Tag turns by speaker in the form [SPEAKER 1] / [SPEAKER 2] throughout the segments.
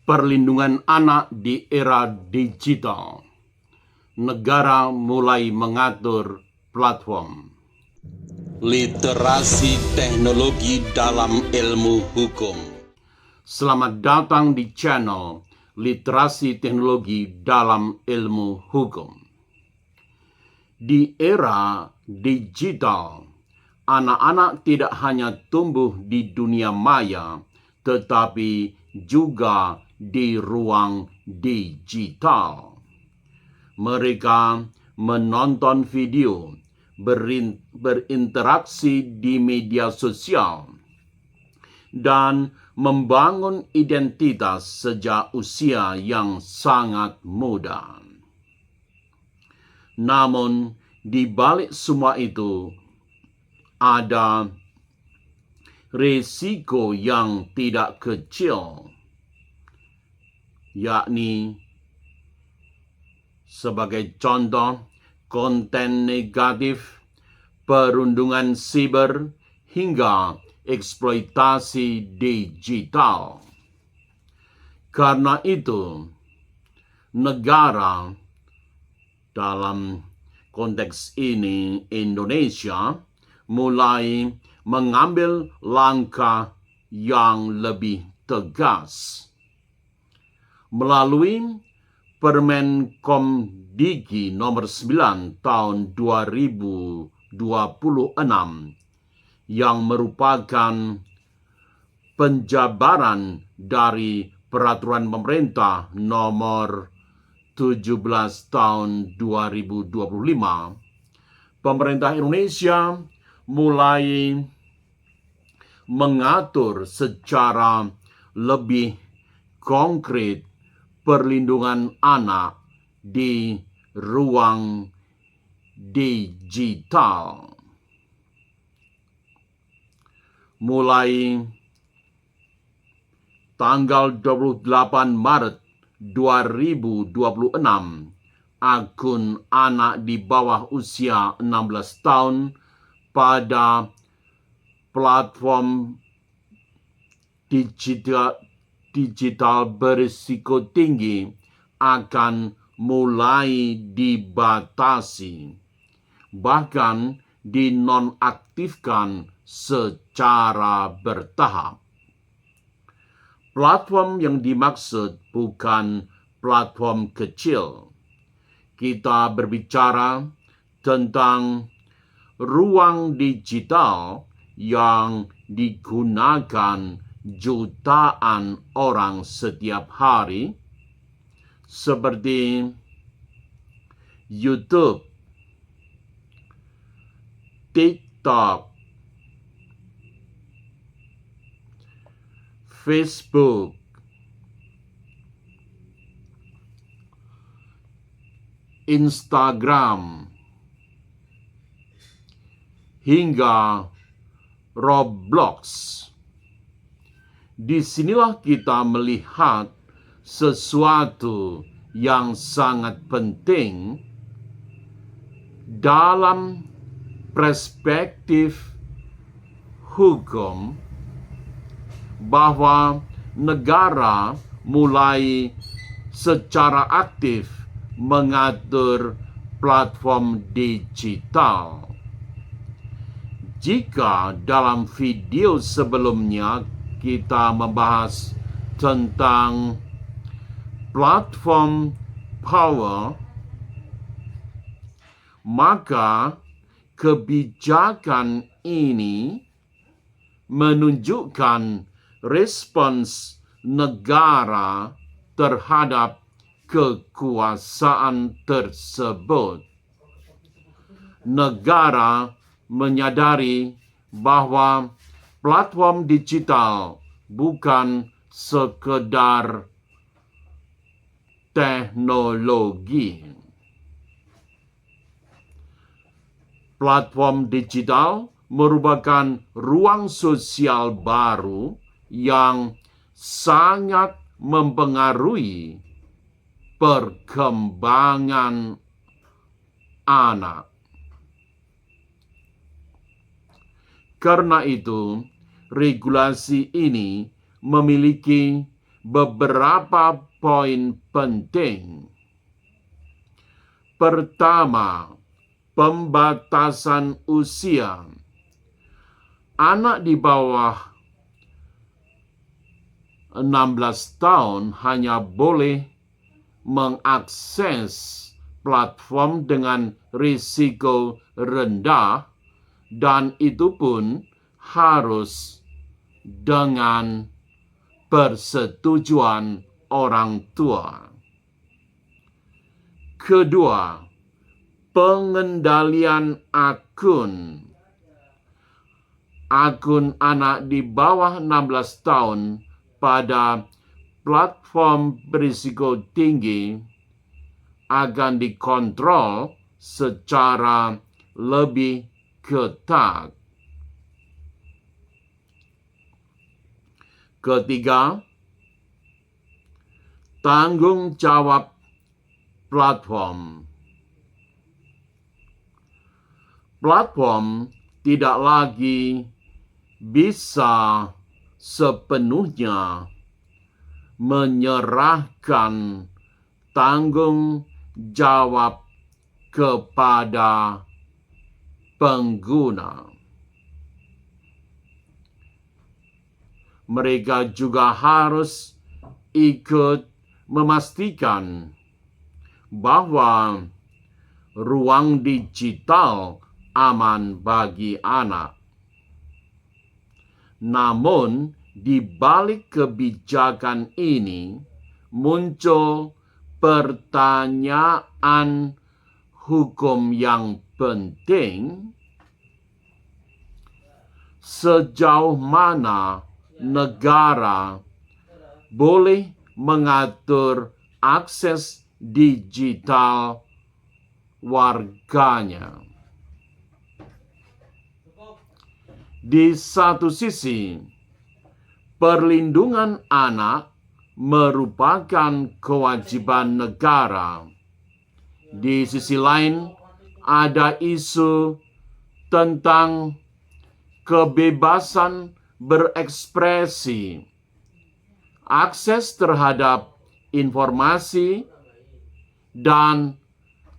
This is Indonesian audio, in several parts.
[SPEAKER 1] Perlindungan anak di era digital. Negara mulai mengatur platform. Literasi teknologi dalam ilmu hukum. Selamat datang di channel Literasi Teknologi dalam Ilmu Hukum. Di era digital, anak-anak tidak hanya tumbuh di dunia maya, tetapi juga di ruang digital. Mereka menonton video, berinteraksi di media sosial, dan membangun identitas sejak usia yang sangat muda. Namun, di balik semua itu, ada risiko yang tidak kecil, yakni sebagai contoh konten negatif, perundungan siber, hingga eksploitasi digital. Karena itu, negara, dalam konteks ini Indonesia, mulai mengambil langkah yang lebih tegas. Melalui Permenkomdigi nomor 9 tahun 2026 yang merupakan penjabaran dari peraturan pemerintah nomor 17 tahun 2025, pemerintah Indonesia mulai mengatur secara lebih konkret perlindungan anak di ruang digital. Mulai tanggal 28 Maret 2026, akun anak di bawah usia 16 tahun pada platform digital berisiko tinggi akan mulai dibatasi, bahkan dinonaktifkan secara bertahap. Platform yang dimaksud bukan platform kecil. Kita berbicara tentang ruang digital yang digunakan jutaan orang setiap hari, seperti YouTube, TikTok, Facebook, Instagram, hingga Roblox. Disinilah kita melihat sesuatu yang sangat penting dalam perspektif hukum, bahwa negara mulai secara aktif mengatur platform digital. Jika dalam video sebelumnya kita membahas tentang platform power, maka kebijakan ini menunjukkan respons negara terhadap kekuasaan tersebut. Negara menyadari bahwa platform digital bukan sekedar teknologi. Platform digital merupakan ruang sosial baru yang sangat mempengaruhi perkembangan anak. Karena itu, regulasi ini memiliki beberapa poin penting. Pertama, pembatasan usia. Anak di bawah 16 tahun hanya boleh mengakses platform dengan risiko rendah, dan itu pun harus dengan persetujuan orang tua. Kedua, pengendalian akun. Akun anak di bawah 16 tahun pada platform berisiko tinggi akan dikontrol secara lebih ketat. Ketiga, tanggung jawab platform. Platform tidak lagi bisa sepenuhnya menyerahkan tanggung jawab kepada pengguna. Mereka juga harus ikut memastikan bahwa ruang digital aman bagi anak. Namun, di balik kebijakan ini muncul pertanyaan hukum yang penting. Sejauh mana negara boleh mengatur akses digital warganya? Di satu sisi, perlindungan anak merupakan kewajiban negara. Di sisi lain, ada isu tentang kebebasan berekspresi, akses terhadap informasi, dan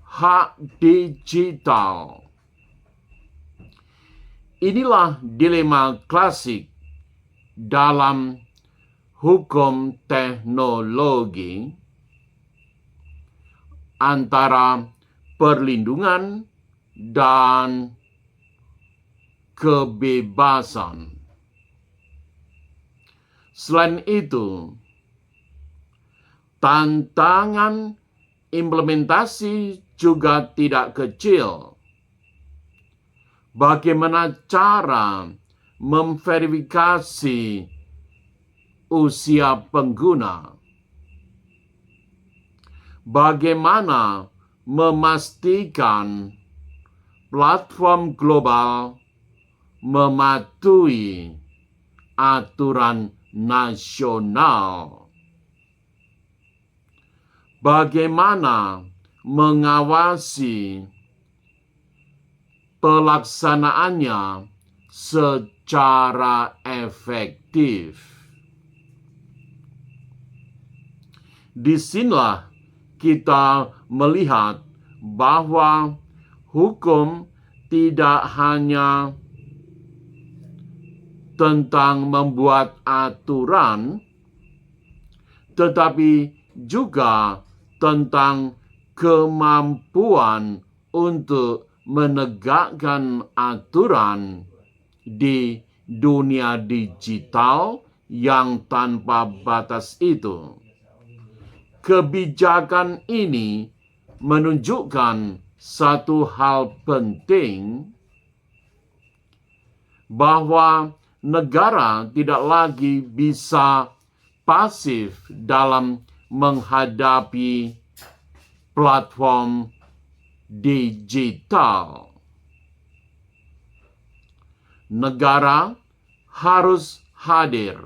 [SPEAKER 1] hak digital. Inilah dilema klasik dalam hukum teknologi antara perlindungan dan kebebasan. Selain itu, tantangan implementasi juga tidak kecil. Bagaimana cara memverifikasi usia pengguna? Bagaimana memastikan platform global mematuhi aturan nasional? Bagaimana mengawasi pelaksanaannya secara efektif? Disinilah kita melihat bahwa hukum tidak hanya tentang membuat aturan, tetapi juga tentang kemampuan untuk menegakkan aturan di dunia digital yang tanpa batas itu. Kebijakan ini menunjukkan satu hal penting, bahwa negara tidak lagi bisa pasif dalam menghadapi platform digital. Negara harus hadir,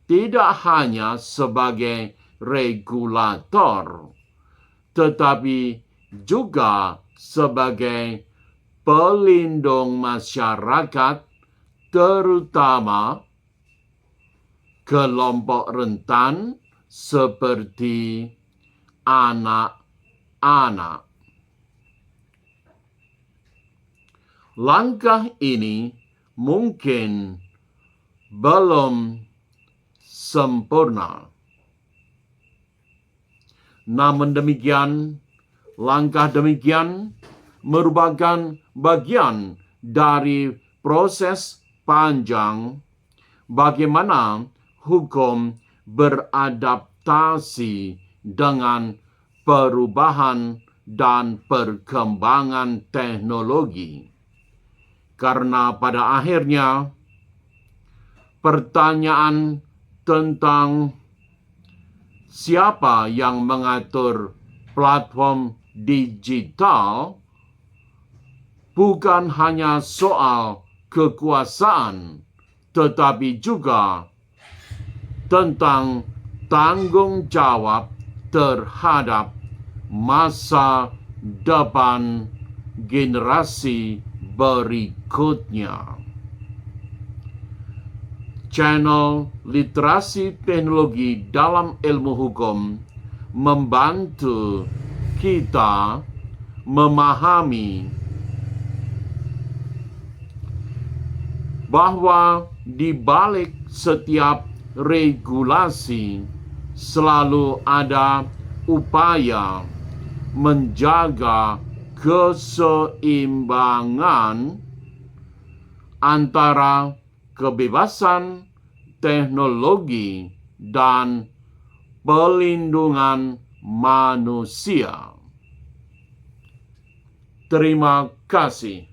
[SPEAKER 1] tidak hanya sebagai regulator, tetapi juga sebagai pelindung masyarakat, terutama kelompok rentan seperti anak-anak. Langkah ini mungkin belum sempurna. Namun demikian, langkah demikian merupakan bagian dari proses panjang bagaimana hukum beradaptasi dengan perubahan dan perkembangan teknologi. Karena pada akhirnya, pertanyaan tentang siapa yang mengatur platform digital bukan hanya soal kekuasaan, tetapi juga tentang tanggung jawab terhadap masa depan generasi berikutnya. Channel Literasi Teknologi dalam Ilmu Hukum membantu kita memahami bahwa di balik setiap regulasi selalu ada upaya menjaga keseimbangan antara kebebasan teknologi dan pelindungan manusia. Terima kasih.